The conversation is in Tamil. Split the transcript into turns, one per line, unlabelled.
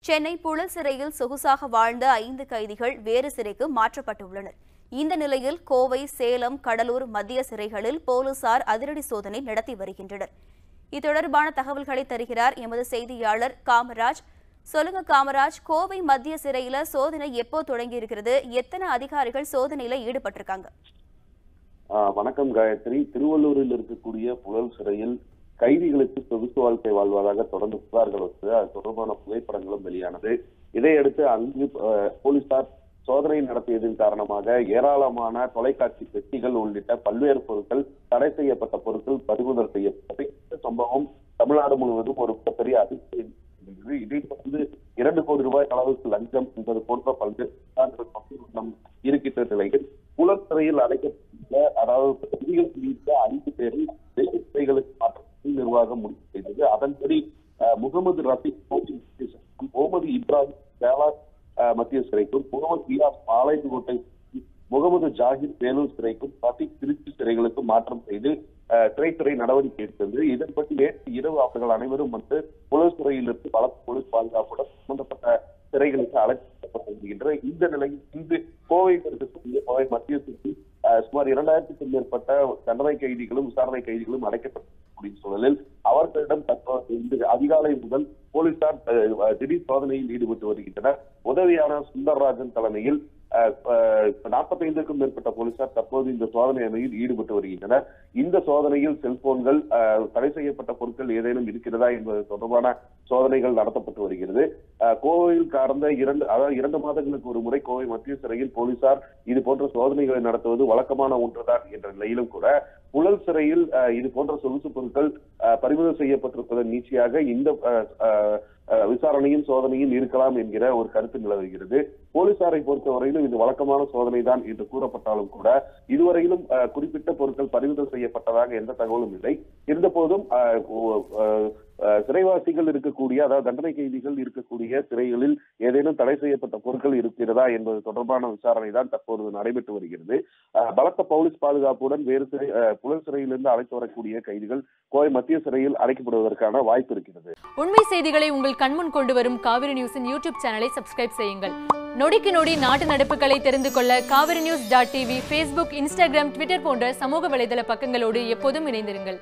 சென்னை புழல் சிறையில் சொகுசாக வாழ்ந்த 5 கைதிகள் வேறு சிறைக்கு மாற்றப்பட்டுள்ளனர். இந்த நிலையில் கோவை, சேலம், கடலூர் மத்திய சிறைகளில் போலீசார் அதிரடி சோதனை நடத்தி வருகின்றனர். இது தொடர்பான தகவல்களை தருகிறார் எமது செய்தியாளர் காமராஜ். சொல்லுங்க காமராஜ், கோவை மத்திய சிறையில சோதனை எப்போ தொடங்கி இருக்கிறது? எத்தனை அதிகாரிகள் சோதனையில ஈடுபட்டிருக்காங்க?
வணக்கம் காயத்ரி. திருவள்ளூரில் இருக்கக்கூடிய புழல் சிறையில் கைதிகளுக்கு சொகுசு வாழ்க்கை வாழ்வதாக தொடர்ந்து புகார்கள் வந்து அது தொடர்பான புகைப்படங்களும் வெளியானது. இதையடுத்து அங்கு போலீசார் சோதனை நடத்தியதன் காரணமாக ஏராளமான தொலைக்காட்சி பெட்டிகள் உள்ளிட்ட பல்வேறு பொருட்கள், தடை செய்யப்பட்ட பொருட்கள் பறிமுதல் செய்யப்பட்டது. இந்த சம்பவம் தமிழ்நாடு முழுவதும் ஒரு மிகப்பெரிய அதிர்ச்சி. இதைத் தொடர்ந்து 2 கோடி ரூபாய் அளவுக்கு லஞ்சம் என்பது போன்ற பல்வேறு இருக்கின்ற நிலையில் புழல் சிறையில் அடைக்கப்பட்டுள்ள அதாவது கைதிகள் உள்ளிட்ட 5 பேரை வேறு சிறைகளுக்கு மாற்ற நிர்வாகம் முடிவு செய்தது. அதன்படி முகமது ரஃபீக் முகமது இப்ராஹிம் சேலார் மத்திய சிறைக்கும், முகமது கியாஸ் பாளையங்கோட்டை, முகமது ஜாகிர் வேலூர் சிறைக்கும், ரஃபீக் திருச்சி சிறைகளுக்கும் மாற்றம் செய்து சிறைத்துறை நடவடிக்கை எடுத்தது. இதன்படி நேற்று இரவு அவர்கள் அனைவரும் வந்து புழல் சிறையிலிருந்து பலத்த போலீஸ் பாதுகாப்புடன் சம்பந்தப்பட்ட சிறைகளுக்கு அழைக்கப்பட்டிருக்கின்ற இந்த நிலையில் இன்று கோவையில் இருக்கக்கூடிய கோவை மத்திய சிறையில் சுமார் 2000க்கும் மேற்பட்ட தண்டனை கைதிகளும் விசாரணை கைதிகளும் அடைக்கப்பட்டிருக்கக்கூடிய சூழலில் அவர்களிடம் இன்று அதிகாலை முதல் போலீசார் திடீர் சோதனையில் ஈடுபட்டு வருகின்றனர். உதவியாளர் சுந்தரராஜன் தலைமையில் 45க்கும் மேற்பட்ட போலீசார் தற்போது இந்த சோதனையில் ஈடுபட்டு வருகின்றனர். இந்த சோதனையில் செல்போன்கள், தடை செய்யப்பட்ட பொருட்கள் ஏதேனும் இருக்கிறதா என்பது தொடர்பான சோதனைகள் நடத்தப்பட்டு வருகிறது. கோவையில் கடந்த 2 மாதங்களுக்கு ஒரு முறை கோவை மத்திய சிறையில் போலீசார் இது போன்ற சோதனைகளை நடத்துவது வழக்கமான ஒன்றுதான் என்ற நிலையிலும் கூட புழல் சிறையில் இது போன்ற சொகுசு பொருட்கள் பறிமுதல் செய்யப்பட்டிருப்பதன் நீட்சியாக இந்த விசாரணையும் சோதனையும் இருக்கலாம் என்கிற ஒரு கருத்து நிலவுகிறது. போலீசாரை பொறுத்தவரையிலும் இது வழக்கமான சோதனை தான் என்று கூறப்பட்டாலும் கூட இதுவரையிலும் குறிப்பிட்ட பொருட்கள் பறிமுதல் செய்யப்பட்டதாக எந்த தகவலும் இல்லை. இருந்தபோதும் சிறைவாசிகள் இருக்கக்கூடிய, அதாவது தண்டனை கைதிகள் இருக்கக்கூடிய சிறைகளில் ஏதேனும் தடை செய்யப்பட்ட பொருட்கள் இருக்கிறதா என்பது தொடர்பான விசாரணை தான் தற்போது நடைபெற்று வருகிறது. பலத்த போலீஸ் பாதுகாப்புடன் வேறு சிறை புழல் சிறையிலிருந்து அழைத்து வரக்கூடிய கைதிகள் கோவை மத்திய சிறையில் அடைக்கப்படுவதற்கான வாய்ப்பு இருக்கிறது.
உண்மை செய்திகளை உங்கள் கண்முன் கொண்டு வரும் காவிரி நியூஸின் யூடியூப் சேனலை சப்ஸ்கிரைப் செய்யுங்கள். நொடிக்கு நொடி நாட்டு நடப்புகளை தெரிந்து கொள்ள kaverinews.tv, Facebook, Instagram, Twitter போன்ற சமூக வலைதள பக்கங்களோடு எப்போதும் இணைந்திருங்கள்.